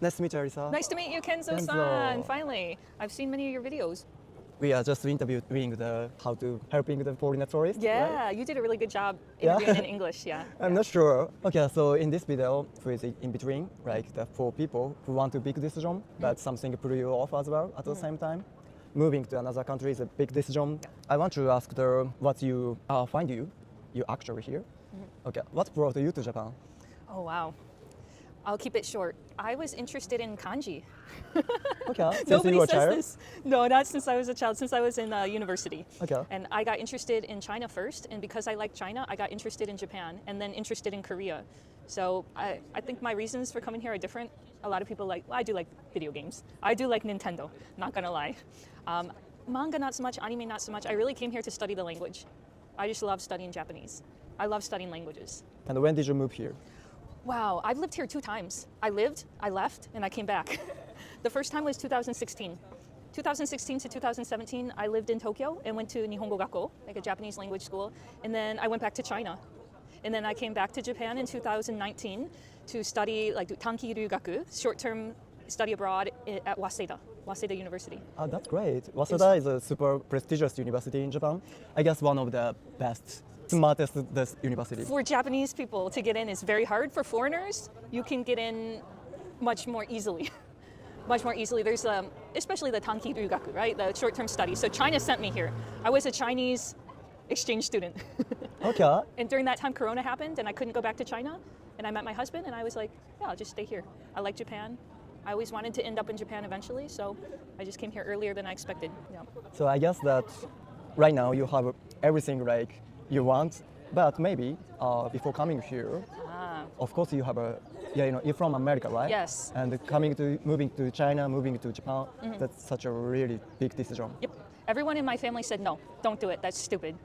Nice to meet you, Alyssa. Nice to meet you, Kenzo-san. Kenzo. Finally, I've seen many of your videos. We are just interviewing how to helping the foreign tourists. Yeah, Right? you did a really good job Yeah. interviewing in English. Yeah. I'm not sure. Okay, so in this video, who is in between, like the four people who want to big decision, but something put you off as well at the same time. Moving to another country is a big decision. I want to ask what you find you actually here. Okay, what brought you to Japan? Oh wow. I'll keep it short. I was interested in kanji. Okay, since Nobody you were a says child. this. No, not since I was a child. Since I was in university. Okay. And I got interested in China first, and because I like China, I got interested in Japan, and then interested in Korea. So I think my reasons for coming here are different. A lot of people I do like video games. I do like Nintendo, not gonna lie. Manga not so much, anime not so much. I really came here to study the language. I just love studying Japanese. I love studying languages. And when did you move here? Wow, I've lived here 2 times. I lived, I left, and I came back. The first time was 2016. 2016 to 2017, I lived in Tokyo and went to Nihongo Gakko, like a Japanese language school, and then I went back to China. And then I came back to Japan in 2019 to study like Tanki Ryugaku, short-term study abroad at Waseda University. Oh, that's great. Waseda is a super prestigious university in Japan. I guess one of the best, smartest university. For Japanese people to get in is very hard. For foreigners, you can get in much more easily. Much more easily. There's especially the Tanki Ryugaku, right? The short-term study. So China sent me here. I was a Chinese exchange student. Okay. And during that time, Corona happened, and I couldn't go back to China. And I met my husband, and I was like, yeah, I'll just stay here. I like Japan. I always wanted to end up in Japan eventually, so I just came here earlier than I expected. Yeah. So I guess that right now you have everything like you want, but maybe before coming here, of course you have you're from America, right? Yes. And moving to China, moving to Japan, that's such a really big decision. Yep. Everyone in my family said, no, don't do it. That's stupid.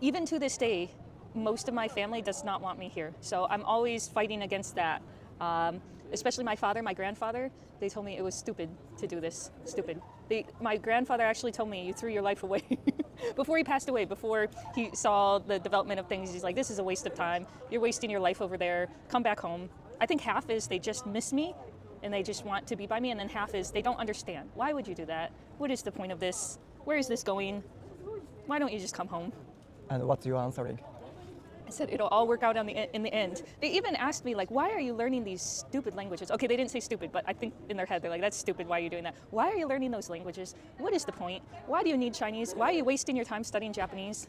Even to this day, most of my family does not want me here. So I'm always fighting against that. Especially my father, my grandfather, they told me it was stupid to do this, stupid. My grandfather actually told me, you threw your life away. Before he passed away, before he saw the development of things, he's like, this is a waste of time. You're wasting your life over there. Come back home. I think half is they just miss me and they just want to be by me, and then half is they don't understand. Why would you do that? What is the point of this? Where is this going? Why don't you just come home? And what's your answering? I said it'll all work out in the end. They even asked me like, why are you learning these stupid languages? Okay, they didn't say stupid, but I think in their head they're like, that's stupid, why are you doing that? Why are you learning those languages? What is the point? Why do you need Chinese? Why are you wasting your time studying Japanese?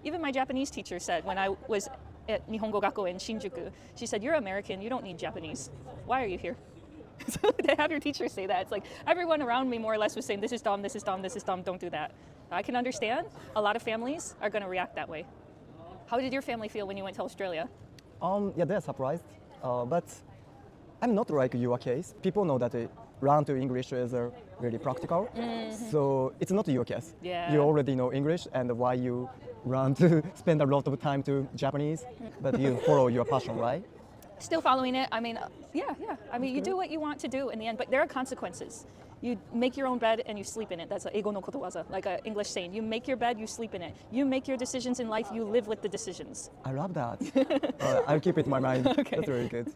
Even my Japanese teacher said when I was at Nihongo Gakko in Shinjuku, she said, you're American, you don't need Japanese. Why are you here? So to have your teacher say that, it's like everyone around me more or less was saying, this is dumb, this is dumb, this is dumb, don't do that. I can understand a lot of families are gonna react that way. How did your family feel when you went to Australia? Yeah, they're surprised, but I'm not like your case. People know that learn to English is really practical, so it's not your case. Yeah. You already know English, and why you run to spend a lot of time to Japanese, but you follow your passion, right? Still following it. I mean, yeah. I mean, you do what you want to do in the end, but there are consequences. You make your own bed and you sleep in it. That's a eigo no kotowaza, like an English saying. You make your bed, you sleep in it. You make your decisions in life, you live with the decisions. I love that. I'll keep it in my mind. Okay. That's really good.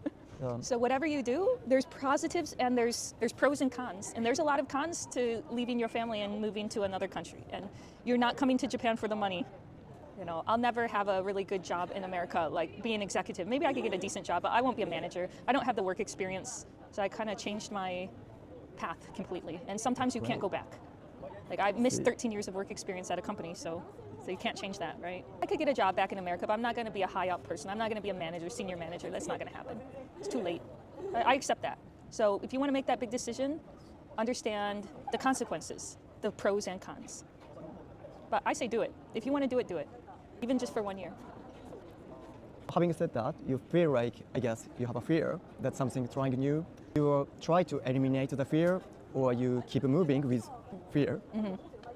So whatever you do, there's positives and there's pros and cons. And there's a lot of cons to leaving your family and moving to another country. And you're not coming to Japan for the money. You know, I'll never have a really good job in America, like be an executive. Maybe I could get a decent job, but I won't be a manager. I don't have the work experience. So I kind of changed my path completely. And sometimes you can't go back. Like I missed 13 years of work experience at a company, so you can't change that, right? I could get a job back in America, but I'm not going to be a high up person. I'm not going to be a manager, senior manager. That's not going to happen. It's too late. I accept that. So if you want to make that big decision, understand the consequences, the pros and cons. But I say do it. If you want to do it, do it. Even just for 1 year. Having said that, you feel like, I guess, you have a fear that something trying new. You try to eliminate the fear, or you keep moving with fear.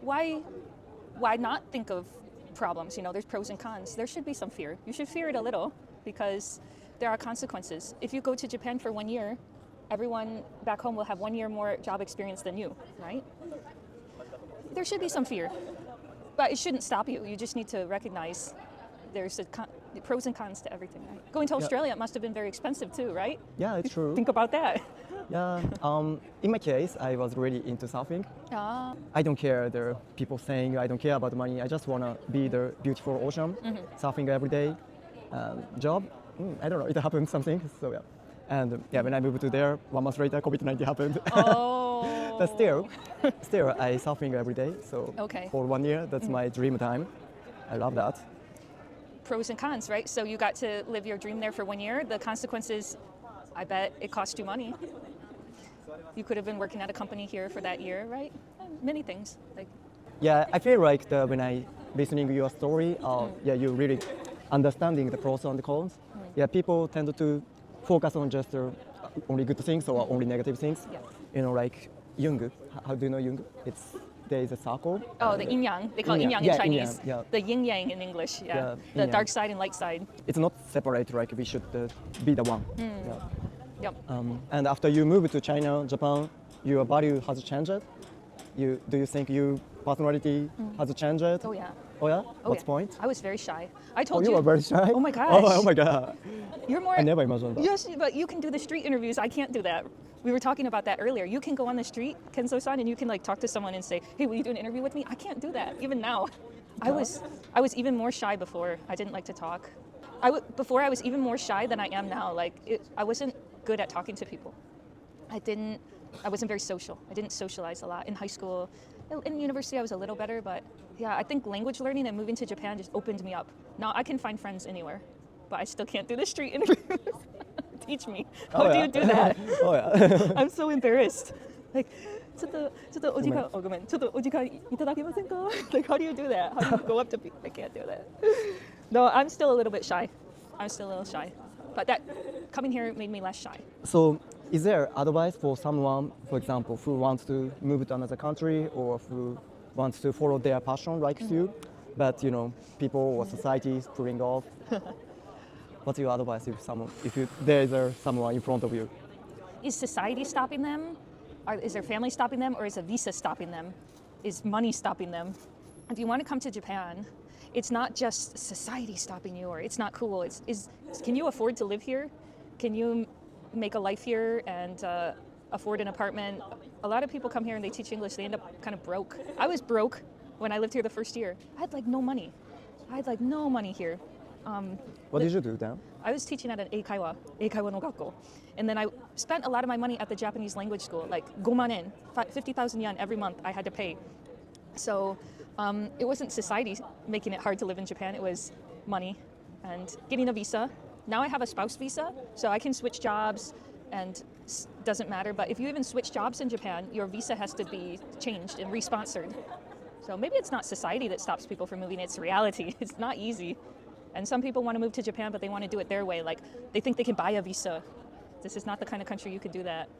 Why not think of problems? You know, there's pros and cons. There should be some fear. You should fear it a little because there are consequences. If you go to Japan for 1 year, everyone back home will have 1 year more job experience than you, right? There should be some fear, but it shouldn't stop you. You just need to recognize there's pros and cons to everything, right? Going to Australia, it must have been very expensive too, right? Yeah, it's true. Think about that. Yeah, in my case, I was really into surfing. Ah, I don't care the people saying I don't care about money. I just wanna be the beautiful ocean, surfing every day. Job, I don't know. It happened something. So yeah, and yeah, when I moved to there, 1 month later, COVID-19 happened. oh. But still, I surfing every day. So Okay. for 1 year, that's my dream time. I love that. Pros and cons, right? So you got to live your dream there for 1 year. The consequences, I bet it cost you money. You could have been working at a company here for that year, right? Many things. Like, Yeah, I feel like when I listening to your story, yeah, you really understanding the pros and the cons. Yeah, people tend to focus on just only good things or only negative things. Yeah. You know, like Jung. How do you know Jung? There is a circle. oh, the yin yang. They call it Yin yin yang. yang in Yeah, yin Chinese. yang, yeah. The yin yang in English. Yeah. Yeah, The yin dark yang. side and light side. It's not separate. Like we should be the one. Yeah. Yep. And after you move to China, Japan, your value has changed. Do you think your personality has changed? Oh yeah. Oh yeah. Oh, What's yeah. point? I was very shy. I Oh, told you you. were very shy. Oh my gosh. Oh my god. You're more. I never imagined that. Yes, but you can do the street interviews. I can't do that. We were talking about that earlier. You can go on the street, Kenzo-san, and you can like talk to someone and say, "Hey, will you do an interview with me?" I can't do that even now. I was even more shy before. I didn't like to talk. Before I was even more shy than I am now. I wasn't good at talking to people. I wasn't very social. I didn't socialize a lot in high school. In university, I was a little better, but yeah, I think language learning and moving to Japan just opened me up. Now I can find friends anywhere, but I still can't do the street interviews. Teach me. How do you do that? Oh yeah. I'm so embarrassed. Like, ちょっとお時間、ごめん、ちょっとお時間いただけませんか? Like, how do you do that? How do you go up to people? I can't do that. No, I'm still a little bit shy. I'm still a little shy. But coming here made me less shy. So, is there advice for someone, for example, who wants to move to another country or who wants to follow their passion like you, but you know, people or society is pulling off? What's your advice if there is someone in front of you? Is society stopping them? Is their family stopping them? Or is a visa stopping them? Is money stopping them? If you want to come to Japan, it's not just society stopping you or it's not cool. Can you afford to live here? Can you make a life here and afford an apartment? A lot of people come here and they teach English. They end up kind of broke. I was broke when I lived here the first year. I had like no money. Here. What did you do then? I was teaching at an eikaiwa no gakko. And then I spent a lot of my money at the Japanese language school, like 5万yen, 50,000 yen every month I had to pay. So it wasn't society making it hard to live in Japan, it was money and getting a visa. Now I have a spouse visa, so I can switch jobs and doesn't matter. But if you even switch jobs in Japan, your visa has to be changed and re-sponsored. So maybe it's not society that stops people from moving, it's reality. It's not easy. And some people want to move to Japan, but they want to do it their way. Like, they think they can buy a visa. This is not the kind of country you could do that.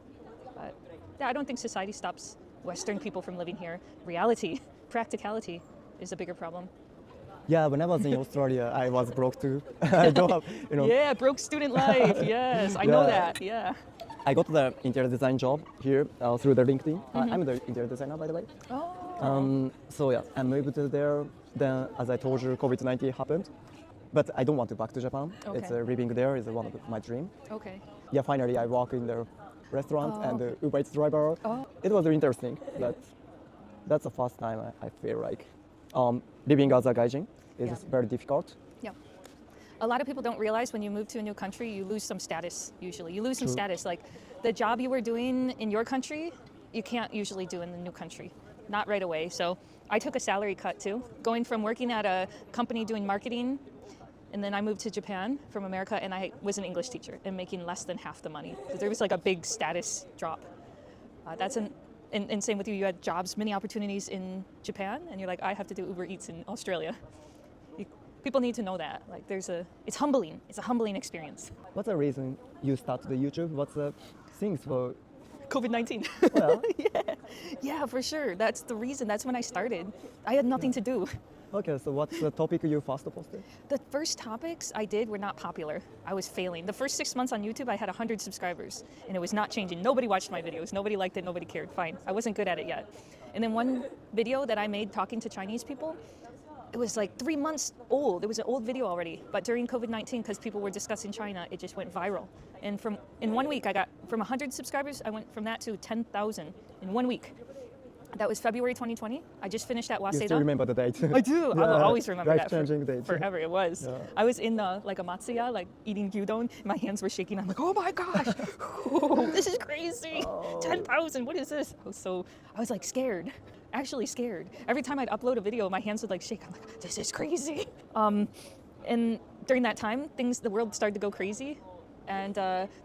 But yeah, I don't think society stops Western people from living here. Reality, practicality is a bigger problem. Yeah, when I was in Australia, I was broke too. I don't have, you know. Yeah, broke student life. Yes, I know that. Yeah. I got the interior design job here through the LinkedIn. I'm the interior designer, by the way. Oh. So yeah, I moved to there. Then, as I told you, COVID-19 happened. But I don't want to back to Japan. Okay. It's living there is one of my dream. Okay. Yeah, finally I work in the restaurant and the Uber Eats driver. Oh. It was interesting, but that's the first time I feel like living as a gaijin is very difficult. Yeah. A lot of people don't realize when you move to a new country, you lose some status usually. You lose some status. Like the job you were doing in your country, you can't usually do in the new country. Not right away. So I took a salary cut too. Going from working at a company doing marketing, and then I moved to Japan from America and I was an English teacher and making less than half the money. So there was like a big status drop. And same with you, you had jobs, many opportunities in Japan, and you're like, I have to do Uber Eats in Australia. People need to know that. Like it's humbling. It's a humbling experience. What's the reason you started the YouTube? What's the things for COVID-19. Well, Yeah, for sure. That's the reason. That's when I started. I had nothing to do. okay, so what's the topic you first posted? The first topics I did were not popular. I was failing. The first 6 months on YouTube, I had 100 subscribers, and it was not changing. Nobody watched my videos. Nobody liked it. Nobody cared. Fine. I wasn't good at it yet. And then one video that I made talking to Chinese people, it was like 3 months old. It was an old video already. But during COVID-19, because people were discussing China, it just went viral. And in 1 week, I got from 100 subscribers, I went from that to 10,000 in 1 week. That was February 2020. I just finished at You Waseda. still remember the date? I do. I will always remember that Life-changing date. forever. It was. Yeah. I was in like a matsuya, like eating gyudon. My hands were shaking. I'm like, oh my gosh, this is crazy. 10,000. What is this? I was like scared. Actually scared. Every time I'd upload a video, my hands would like shake. I'm like, this is crazy. And during that time, the world started to go crazy. And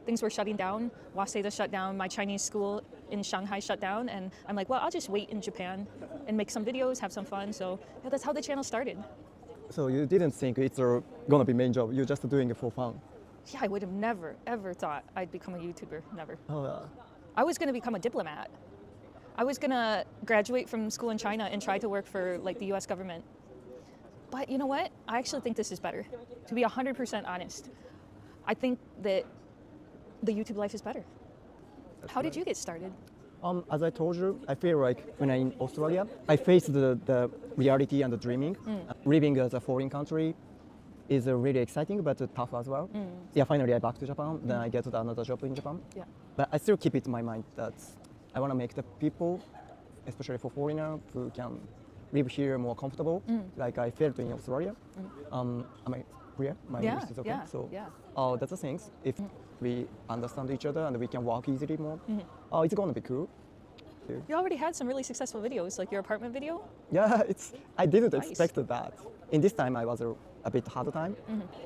things were shutting down. Waseda shut down. My Chinese school in Shanghai shut down. And I'm like, well, I'll just wait in Japan and make some videos, have some fun. So yeah, that's how the channel started. So you didn't think it's gonna be main job. You're just doing it for fun. Yeah, I would have never, ever thought I'd become a YouTuber. Never. Oh yeah. I was going to become a diplomat. I was going to graduate from school in China and try to work for like the US government. But you know what? I actually think this is better. To be 100% honest. I think that the YouTube life is better. How did you get started? As I told you, I feel like when I'm in Australia, I faced the reality and the dreaming. Living as a foreign country is really exciting, but tough as well. Yeah, finally I back to Japan. Then I get another job in Japan. Yeah. But I still keep it in my mind that I want to make the people, especially for foreigners, who can live here more comfortable, like I felt in Australia. Am I clear? My English is okay. Yeah, So yeah. that's the things. If we understand each other and we can work easily more, it's gonna be cool. You already had some really successful videos, like your apartment video. Yeah, I didn't Nice. expect that. In this time, I was a bit hard time.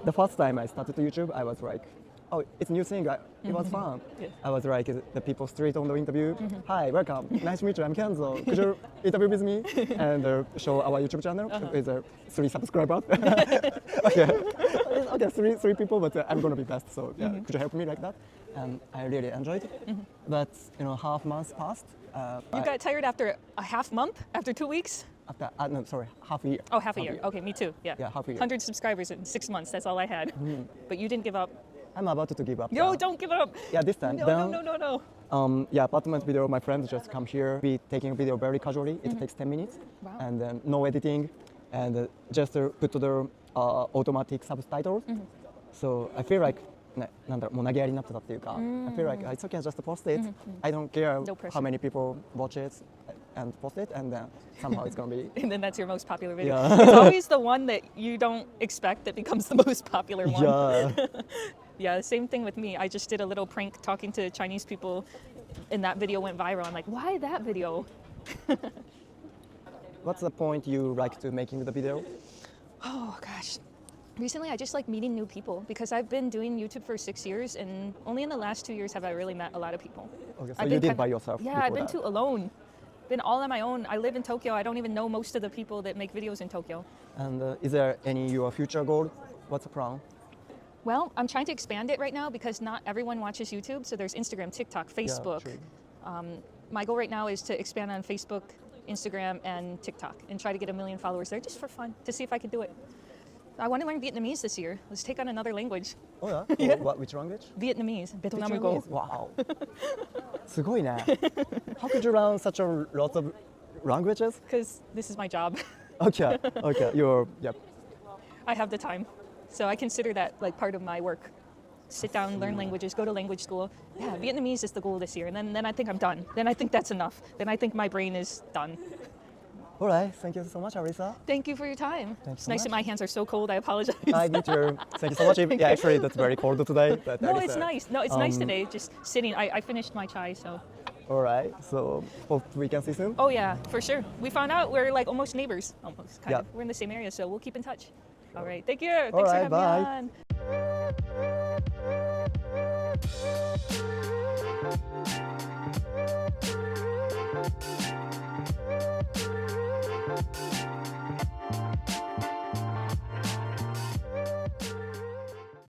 The first time I started YouTube, I was like, oh, it's a new thing. It was fun. Yeah. I was like the people street on the interview. Hi, welcome. Nice to meet you. I'm Kenzo. Could you interview with me and show our YouTube channel with 3 subscribers? okay, three people, but I'm gonna be best. So yeah, could you help me like that? And I really enjoyed it. But half months passed. You got tired after a half month, after 2 weeks? After no, sorry, half a year. Oh, half a year. Okay, me too. Yeah. Yeah, half a year. 100 subscribers in 6 months. That's all I had. But you didn't give up. I'm about to give up. No, don't give up. Yeah, this time. No. Yeah, apartment video. My friends just come here. We taking a video very casually. It takes 10 minutes, Wow. and then no editing, and just put to the automatic subtitles. So I feel like なんだろう、もう投げやりになってたっていうか、I feel like it's okay, just post it. I don't care No pressure. how many people watch it and post it, and then somehow it's gonna be. And then that's your most popular video. Yeah. It's always the one that you don't expect that becomes the most popular one. Yeah. Yeah, same thing with me. I just did a little prank talking to Chinese people, and that video went viral. I'm like, why that video? What's the point you like to making the video? Oh gosh. Recently, I just like meeting new people because I've been doing YouTube for 6 years, and only in the last 2 years have I really met a lot of people. Okay, so I've you been did by yourself. Yeah, before I've been that. too alone. Been all on my own. I live in Tokyo. I don't even know most of the people that make videos in Tokyo. And is there any your future goal? What's the plan? Well, I'm trying to expand it right now because not everyone watches YouTube. So there's Instagram, TikTok, Facebook. Yeah, true. My goal right now is to expand on Facebook, Instagram, and TikTok and try to get 1 million followers there just for fun, to see if I can do it. I want to learn Vietnamese this year. Let's take on another language. Oh yeah? Yeah. Which language? Vietnamese. Vietnamese. Wow. すごいね. How could you learn such a lot of languages? Because this is my job. Okay. Yep. I have the time. So I consider that like part of my work. Sit down, learn languages, go to language school. Yeah, Vietnamese is the goal this year. And then I think I'm done. Then I think that's enough. Then I think my brain is done. All right. Thank you so much, Alyssa. Thank you for your time. Thank you It's so nice that much. my hands are so cold. I apologize. I need to. Thank you so much. Yeah, actually, that's very cold today. But No, Alyssa, it's nice. No, it's nice today. Just sitting. I finished my chai, so. All right. So hope we can see soon. Oh yeah, for sure. We found out we're like almost neighbors. Almost, kind Yeah. of. We're in the same area, so we'll keep in touch. All right. Thank you. Thanks All for right, having bye. me on.